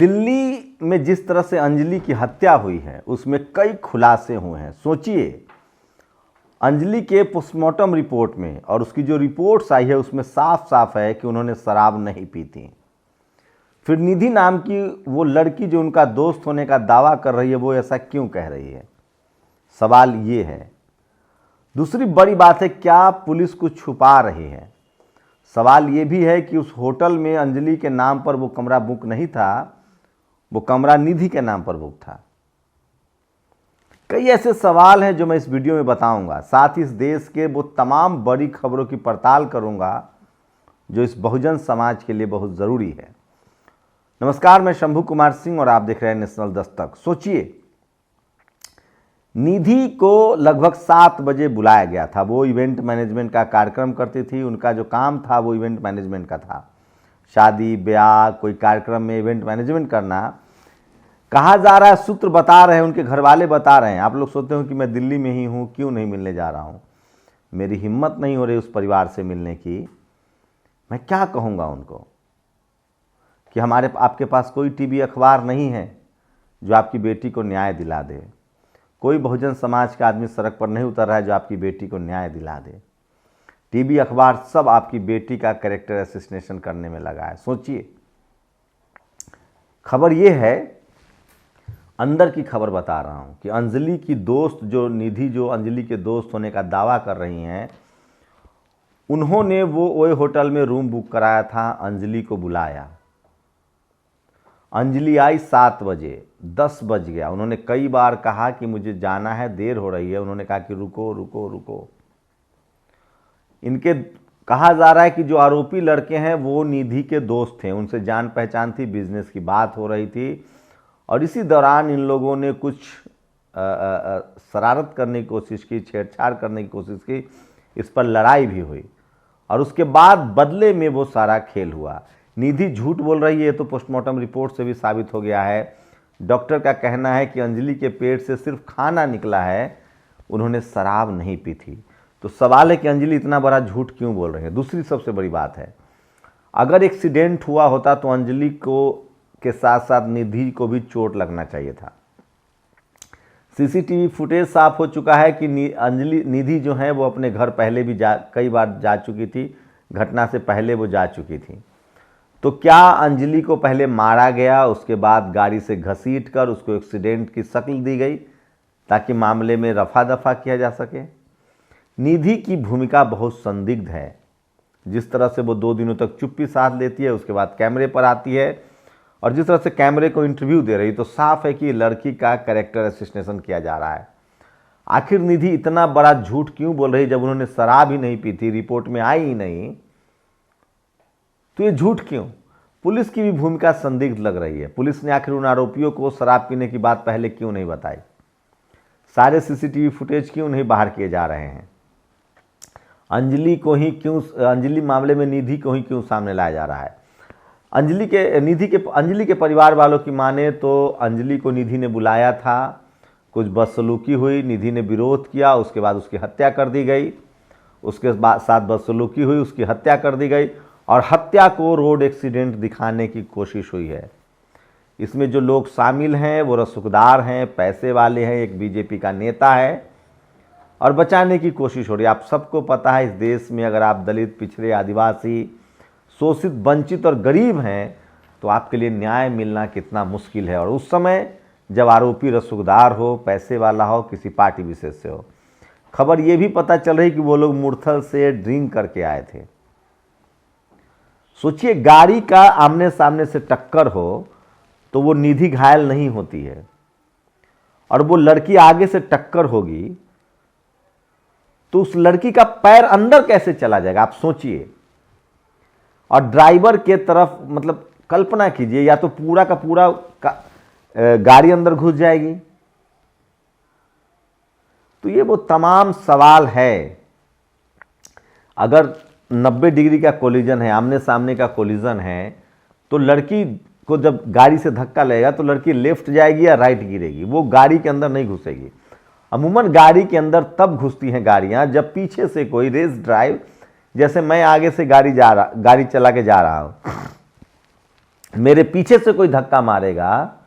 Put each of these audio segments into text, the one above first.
दिल्ली में जिस तरह से अंजलि की हत्या हुई है उसमें कई खुलासे हुए हैं। सोचिए, अंजलि के पोस्टमार्टम रिपोर्ट में और उसकी जो रिपोर्ट्स आई है उसमें साफ साफ है कि उन्होंने शराब नहीं पी थी। फिर निधि नाम की वो लड़की जो उनका दोस्त होने का दावा कर रही है वो ऐसा क्यों कह रही है? सवाल ये है। दूसरी बड़ी बात है, क्या पुलिस कुछ छुपा रही है? सवाल ये भी है कि उस होटल में अंजलि के नाम पर वो कमरा बुक नहीं था, वो कमरा निधि के नाम पर बुक था। कई ऐसे सवाल हैं जो मैं इस वीडियो में बताऊंगा। साथ ही इस देश के वो तमाम बड़ी खबरों की पड़ताल करूंगा जो इस बहुजन समाज के लिए बहुत ज़रूरी है। नमस्कार, मैं शंभू कुमार सिंह और आप देख रहे हैं नेशनल दस्तक। सोचिए, निधि को लगभग 7 बजे बुलाया गया था। वो इवेंट मैनेजमेंट का कार्यक्रम करती थी। उनका जो काम था वो इवेंट मैनेजमेंट का था। शादी ब्याह कोई कार्यक्रम में इवेंट मैनेजमेंट करना। कहा जा रहा है, सूत्र बता रहे हैं, उनके घर वाले बता रहे हैं। आप लोग सोचते हो कि मैं दिल्ली में ही हूँ, क्यों नहीं मिलने जा रहा हूँ। मेरी हिम्मत नहीं हो रही उस परिवार से मिलने की। मैं क्या कहूँगा उनको कि आपके पास कोई टीवी अखबार नहीं है जो आपकी बेटी को न्याय दिला दे। कोई बहुजन समाज का आदमी सड़क पर नहीं उतर रहा है जो आपकी बेटी को न्याय दिला दे। टीवी अखबार सब आपकी बेटी का कैरेक्टर असैसिनेशन करने में लगा है। सोचिए, खबर ये है, अंदर की खबर बता रहा हूं कि अंजलि की दोस्त जो निधि, जो अंजलि के दोस्त होने का दावा कर रही हैं, उन्होंने वो होटल में रूम बुक कराया था, अंजलि को बुलाया। अंजलि आई 7 बजे, 10 बज गया। उन्होंने कई बार कहा कि मुझे जाना है, देर हो रही है। उन्होंने कहा कि रुको रुको रुको। इनके कहा जा रहा है कि जो आरोपी लड़के हैं वो निधि के दोस्त थे, उनसे जान पहचान थी, बिजनेस की बात हो रही थी। और इसी दौरान इन लोगों ने कुछ शरारत करने की कोशिश की, छेड़छाड़ करने की कोशिश की। इस पर लड़ाई भी हुई और उसके बाद बदले में वो सारा खेल हुआ। निधि झूठ बोल रही है, तो पोस्टमार्टम रिपोर्ट से भी साबित हो गया है। डॉक्टर का कहना है कि अंजलि के पेट से सिर्फ खाना निकला है, उन्होंने शराब नहीं पी थी। तो सवाल है कि अंजलि इतना बड़ा झूठ क्यों बोल रही है। दूसरी सबसे बड़ी बात है, अगर एक्सीडेंट हुआ होता तो अंजलि को के साथ साथ निधि को भी चोट लगना चाहिए था। सीसीटीवी फुटेज साफ हो चुका है कि निधि जो है वो अपने घर पहले भी कई बार जा चुकी थी। घटना से पहले वो जा चुकी थी। तो क्या अंजलि को पहले मारा गया, उसके बाद गाड़ी से घसीटकर उसको एक्सीडेंट की शक्ल दी गई ताकि मामले में रफा दफा किया जा सके? निधि की भूमिका बहुत संदिग्ध है। जिस तरह से वो 2 दिनों तक चुप्पी साध लेती है, उसके बाद कैमरे पर आती है और जिस तरह से कैमरे को इंटरव्यू दे रही, तो साफ है कि लड़की का कैरेक्टर असैसिनेशन किया जा रहा है। आखिर निधि इतना बड़ा झूठ क्यों बोल रही जब उन्होंने शराब ही नहीं पी थी, रिपोर्ट में आई ही नहीं? तो ये झूठ क्यों? पुलिस की भी भूमिका संदिग्ध लग रही है। पुलिस ने आखिर उन आरोपियों को शराब पीने की बात पहले क्यों नहीं बताई? सारे सीसीटीवी फुटेज क्यों नहीं बाहर किए जा रहे हैं? अंजलि मामले में निधि को ही क्यों सामने लाया जा रहा है? अंजलि के परिवार वालों की माने तो अंजलि को निधि ने बुलाया था, कुछ बदसलूकी हुई, निधि ने विरोध किया, उसके बाद उसकी हत्या कर दी गई। उसके साथ बदसलूकी हुई, उसकी हत्या कर दी गई और हत्या को रोड एक्सीडेंट दिखाने की कोशिश हुई है। इसमें जो लोग शामिल हैं वो रसूखदार हैं, पैसे वाले हैं, एक बीजेपी का नेता है और बचाने की कोशिश हो रही है। आप सबको पता है, इस देश में अगर आप दलित, पिछड़े, आदिवासी, शोषित, वंचित और गरीब हैं तो आपके लिए न्याय मिलना कितना मुश्किल है। और उस समय जब आरोपी रसूखदार हो, पैसे वाला हो, किसी पार्टी विशेष से हो। खबर ये भी पता चल रही कि वो लोग मुरथल से ड्रिंक करके आए थे। सोचिए, गाड़ी का आमने सामने से टक्कर हो तो वो निधि घायल नहीं होती है और वो लड़की आगे से टक्कर होगी तो उस लड़की का पैर अंदर कैसे चला जाएगा? आप सोचिए। और ड्राइवर के तरफ, मतलब कल्पना कीजिए, या तो पूरा का पूरा गाड़ी अंदर घुस जाएगी। तो ये वो तमाम सवाल है। अगर 90 डिग्री का कोलिजन है, आमने सामने का कोलिजन है, तो लड़की को जब गाड़ी से धक्का लगेगा तो लड़की लेफ्ट जाएगी या राइट गिरेगी, वो गाड़ी के अंदर नहीं घुसेगी। अमूमन गाड़ी के अंदर तब घुसती हैं गाड़ियां जब पीछे से कोई रेस ड्राइव, जैसे मैं आगे से गाड़ी चला के जा रहा हूं, मेरे पीछे से कोई धक्का मारेगा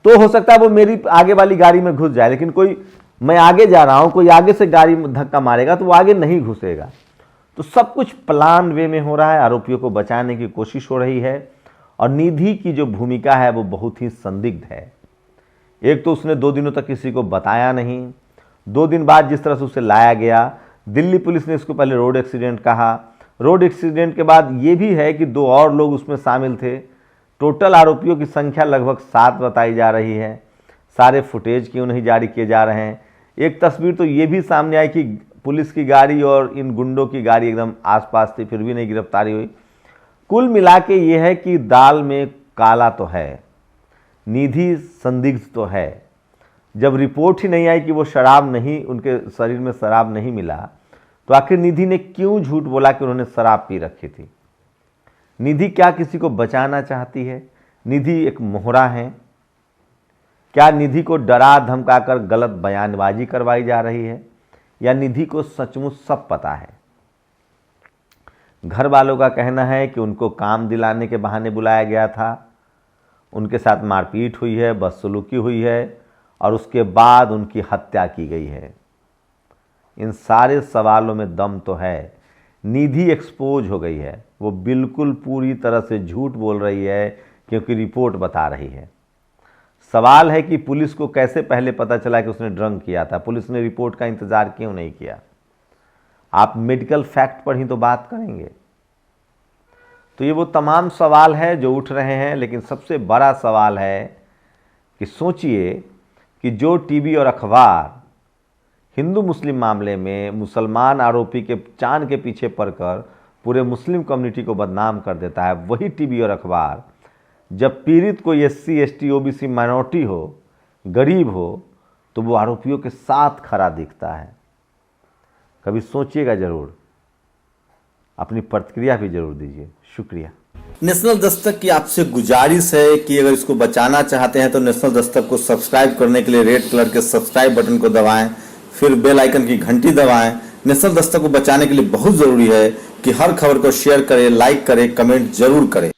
तो हो सकता है वो मेरी आगे वाली गाड़ी में घुस जाए, लेकिन कोई, मैं आगे जा रहा हूं, कोई आगे से गाड़ी में धक्का मारेगा तो वो आगे नहीं घुसेगा। तो सब कुछ प्लान वे में हो रहा है, आरोपियों को बचाने की कोशिश हो रही है और निधि की जो भूमिका है वो बहुत ही संदिग्ध है। एक तो उसने 2 दिनों तक किसी को बताया नहीं, 2 दिन बाद जिस तरह से उसे लाया गया, दिल्ली पुलिस ने इसको पहले रोड एक्सीडेंट कहा, रोड एक्सीडेंट के बाद ये भी है कि 2 और लोग उसमें शामिल थे। टोटल आरोपियों की संख्या लगभग 7 बताई जा रही है। सारे फुटेज क्यों नहीं जारी किए जा रहे हैं। एक तस्वीर तो ये भी सामने आई कि पुलिस की गाड़ी और इन गुंडों की गाड़ी एकदम आसपास थी, फिर भी नहीं गिरफ्तारी हुई। कुल मिला के ये है कि दाल में काला तो है, निधि संदिग्ध तो है। जब रिपोर्ट ही नहीं आई कि वो शराब नहीं, उनके शरीर में शराब नहीं मिला, तो आखिर निधि ने क्यों झूठ बोला कि उन्होंने शराब पी रखी थी। निधि क्या किसी को बचाना चाहती है? निधि एक मोहरा है? क्या निधि को डरा धमकाकर गलत बयानबाजी करवाई जा रही है, या निधि को सचमुच सब पता है? घर वालों का कहना है कि उनको काम दिलाने के बहाने बुलाया गया था, उनके साथ मारपीट हुई है, बदसलूकी हुई है और उसके बाद उनकी हत्या की गई है। इन सारे सवालों में दम तो है। निधि एक्सपोज हो गई है, वो बिल्कुल पूरी तरह से झूठ बोल रही है क्योंकि रिपोर्ट बता रही है। सवाल है कि पुलिस को कैसे पहले पता चला कि उसने ड्रंक किया था? पुलिस ने रिपोर्ट का इंतजार क्यों नहीं किया? आप मेडिकल फैक्ट पर ही तो बात करेंगे। तो ये वो तमाम सवाल है जो उठ रहे हैं, लेकिन सबसे बड़ा सवाल है कि सोचिए कि जो टीवी और अखबार हिंदू मुस्लिम मामले में मुसलमान आरोपी के चांद के पीछे पड़कर पूरे मुस्लिम कम्युनिटी को बदनाम कर देता है, वही टीवी और अखबार जब पीड़ित कोई SC ST OBC माइनॉरिटी हो, गरीब हो, तो वो आरोपियों के साथ खड़ा दिखता है। कभी सोचिएगा जरूर, अपनी प्रतिक्रिया भी जरूर दीजिए। शुक्रिया। नेशनल दस्तक की आपसे गुजारिश है कि अगर इसको बचाना चाहते हैं तो नेशनल दस्तक को सब्सक्राइब करने के लिए रेड कलर के सब्सक्राइब बटन को दबाएं, फिर बेल आइकन की घंटी दबाएं। नेशनल दस्तक को बचाने के लिए बहुत जरूरी है कि हर खबर को शेयर करें, लाइक करें, कमेंट जरूर करें।